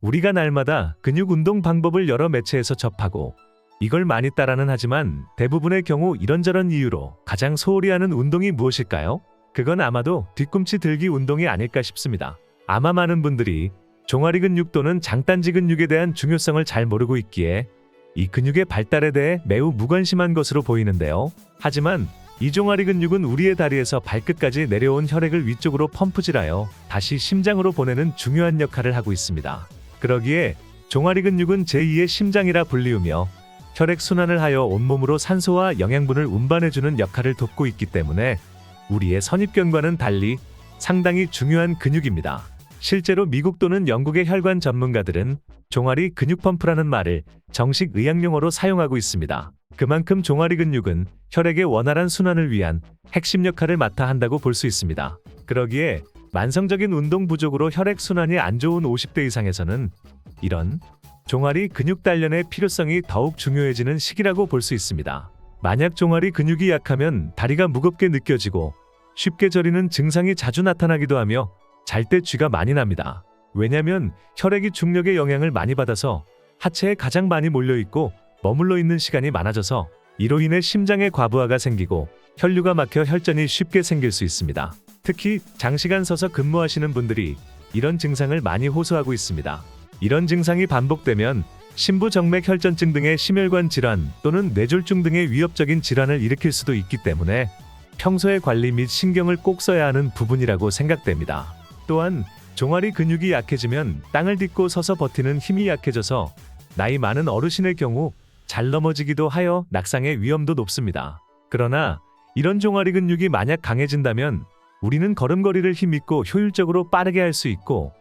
우리가 날마다 근육 운동 방법을 여러 매체에서 접하고 이걸 많이 따라는 하지만 대부분의 경우 이런저런 이유로 가장 소홀히 하는 운동이 무엇일까요? 그건 아마도 뒤꿈치 들기 운동이 아닐까 싶습니다. 아마 많은 분들이 종아리 근육 또는 장딴지 근육에 대한 중요성을 잘 모르고 있기에 이 근육의 발달에 대해 매우 무관심한 것으로 보이는데요. 하지만 이 종아리 근육은 우리의 다리에서 발끝까지 내려온 혈액을 위쪽으로 펌프질하여 다시 심장으로 보내는 중요한 역할을 하고 있습니다. 그러기에 종아리 근육은 제2의 심장이라 불리우며 혈액 순환을 하여 온몸으로 산소와 영양분을 운반해주는 역할을 돕고 있기 때문에 우리의 선입견과는 달리 상당히 중요한 근육입니다. 실제로 미국 또는 영국의 혈관 전문가들은 종아리 근육 펌프라는 말을 정식 의학용어로 사용하고 있습니다. 그만큼 종아리 근육은 혈액의 원활한 순환을 위한 핵심 역할을 맡아 한다고 볼 수 있습니다. 그러기에 만성적인 운동 부족으로 혈액 순환이 안 좋은 50대 이상에서는 이런 종아리 근육 단련의 필요성이 더욱 중요해지는 시기라고 볼 수 있습니다. 만약 종아리 근육이 약하면 다리가 무겁게 느껴지고 쉽게 저리는 증상이 자주 나타나기도 하며 잘 때 쥐가 많이 납니다. 왜냐면 혈액이 중력의 영향을 많이 받아서 하체에 가장 많이 몰려있고 머물러 있는 시간이 많아져서 이로 인해 심장에 과부하가 생기고 혈류가 막혀 혈전이 쉽게 생길 수 있습니다. 특히 장시간 서서 근무하시는 분들이 이런 증상을 많이 호소하고 있습니다. 이런 증상이 반복되면 심부정맥 혈전증 등의 심혈관 질환 또는 뇌졸중 등의 위협적인 질환을 일으킬 수도 있기 때문에 평소의 관리 및 신경을 꼭 써야 하는 부분이라고 생각됩니다. 또한 종아리 근육이 약해지면 땅을 딛고 서서 버티는 힘이 약해져서 나이 많은 어르신의 경우 잘 넘어지기도 하여 낙상의 위험도 높습니다. 그러나 이런 종아리 근육이 만약 강해진다면 우리는 걸음걸이를 힘있고 효율적으로 빠르게 할 수 있고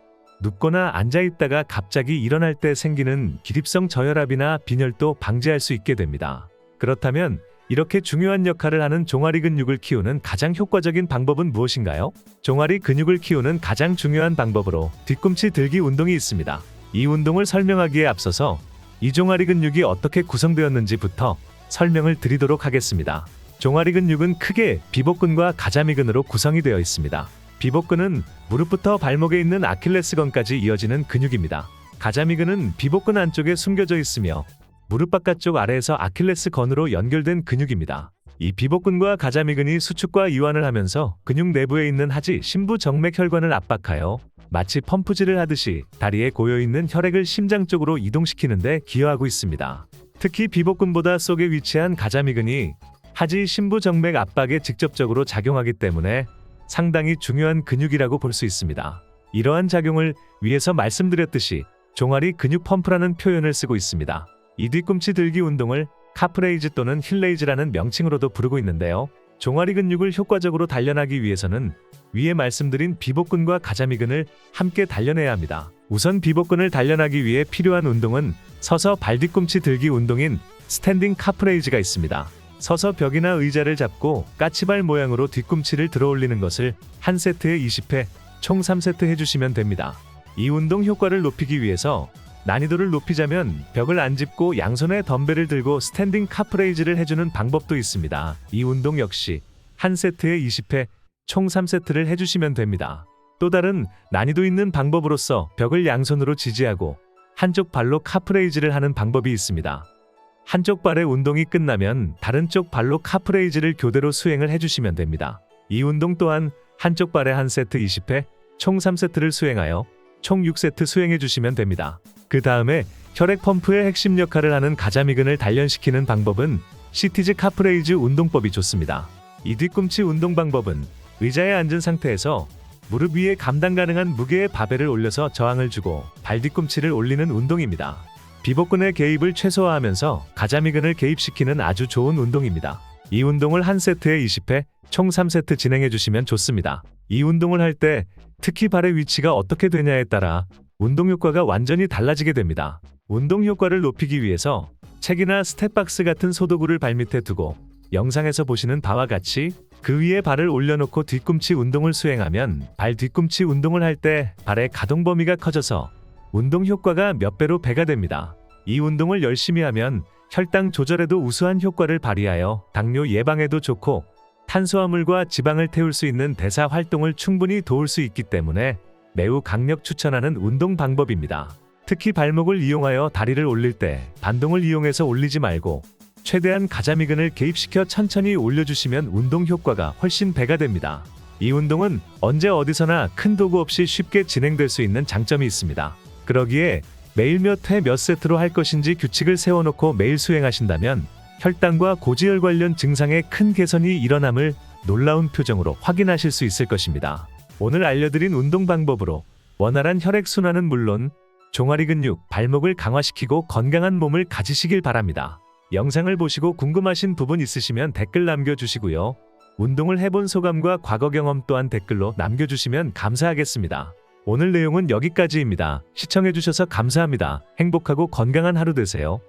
눕거나 앉아있다가 갑자기 일어날 때 생기는 기립성 저혈압이나 빈혈도 방지할 수 있게 됩니다. 그렇다면 이렇게 중요한 역할을 하는 종아리 근육을 키우는 가장 효과적인 방법은 무엇인가요? 종아리 근육을 키우는 가장 중요한 방법으로 뒤꿈치 들기 운동이 있습니다. 이 운동을 설명하기에 앞서서 이 종아리 근육이 어떻게 구성되었는지부터 설명을 드리도록 하겠습니다. 종아리 근육은 크게 비복근과 가자미근으로 구성이 되어 있습니다. 비복근은 무릎부터 발목에 있는 아킬레스건까지 이어지는 근육입니다. 가자미근은 비복근 안쪽에 숨겨져 있으며 무릎 바깥쪽 아래에서 아킬레스건으로 연결된 근육입니다. 이 비복근과 가자미근이 수축과 이완을 하면서 근육 내부에 있는 하지 심부정맥 혈관을 압박하여 마치 펌프질을 하듯이 다리에 고여있는 혈액을 심장 쪽으로 이동시키는 데 기여하고 있습니다. 특히 비복근보다 속에 위치한 가자미근이 하지 심부정맥 압박에 직접적으로 작용하기 때문에 상당히 중요한 근육이라고 볼 수 있습니다. 이러한 작용을 위해서 말씀드렸듯이 종아리 근육 펌프라는 표현을 쓰고 있습니다. 이 뒤꿈치 들기 운동을 카프레이즈 또는 힐레이즈라는 명칭으로도 부르고 있는데요. 종아리 근육을 효과적으로 단련하기 위해서는 위에 말씀드린 비복근과 가자미근을 함께 단련해야 합니다. 우선 비복근을 단련하기 위해 필요한 운동은 서서 발뒤꿈치 들기 운동인 스탠딩 카프레이즈가 있습니다. 서서 벽이나 의자를 잡고 까치발 모양으로 뒤꿈치를 들어 올리는 것을 한 세트에 20회, 총 3세트 해주시면 됩니다. 이 운동 효과를 높이기 위해서 난이도를 높이자면 벽을 안 짚고 양손에 덤벨을 들고 스탠딩 카프레이즈를 해주는 방법도 있습니다. 이 운동 역시 한 세트에 20회, 총 3세트를 해주시면 됩니다. 또 다른 난이도 있는 방법으로서 벽을 양손으로 지지하고 한쪽 발로 카프레이즈를 하는 방법이 있습니다. 한쪽 발의 운동이 끝나면 다른 쪽 발로 카프레이즈를 교대로 수행을 해주시면 됩니다. 이 운동 또한 한쪽 발에 한 세트 20회, 총 3세트를 수행하여 총 6세트 수행해 주시면 됩니다. 그 다음에 혈액 펌프의 핵심 역할을 하는 가자미근을 단련시키는 방법은 시티즈 카프레이즈 운동법이 좋습니다. 이 뒤꿈치 운동 방법은 의자에 앉은 상태에서 무릎 위에 감당 가능한 무게의 바벨을 올려서 저항을 주고 발 뒤꿈치를 올리는 운동입니다. 비복근의 개입을 최소화하면서 가자미근을 개입시키는 아주 좋은 운동입니다. 이 운동을 한 세트에 20회, 총 3세트 진행해 주시면 좋습니다. 이 운동을 할 때 특히 발의 위치가 어떻게 되냐에 따라 운동 효과가 완전히 달라지게 됩니다. 운동 효과를 높이기 위해서 책이나 스텝박스 같은 소도구를 발밑에 두고 영상에서 보시는 바와 같이 그 위에 발을 올려놓고 뒤꿈치 운동을 수행하면 발 뒤꿈치 운동을 할 때 발의 가동 범위가 커져서 운동 효과가 몇 배로 배가 됩니다. 이 운동을 열심히 하면 혈당 조절에도 우수한 효과를 발휘하여 당뇨 예방에도 좋고 탄수화물과 지방을 태울 수 있는 대사 활동을 충분히 도울 수 있기 때문에 매우 강력 추천하는 운동 방법입니다. 특히 발목을 이용하여 다리를 올릴 때 반동을 이용해서 올리지 말고 최대한 가자미근을 개입시켜 천천히 올려주시면 운동 효과가 훨씬 배가 됩니다. 이 운동은 언제 어디서나 큰 도구 없이 쉽게 진행될 수 있는 장점이 있습니다. 그러기에 매일 몇 회 몇 세트로 할 것인지 규칙을 세워놓고 매일 수행하신다면 혈당과 고지혈 관련 증상의 큰 개선이 일어남을 놀라운 표정으로 확인하실 수 있을 것입니다. 오늘 알려드린 운동 방법으로 원활한 혈액순환은 물론 종아리 근육, 발목을 강화시키고 건강한 몸을 가지시길 바랍니다. 영상을 보시고 궁금하신 부분 있으시면 댓글 남겨주시고요. 운동을 해본 소감과 과거 경험 또한 댓글로 남겨주시면 감사하겠습니다. 오늘 내용은 여기까지입니다. 시청해주셔서 감사합니다. 행복하고 건강한 하루 되세요.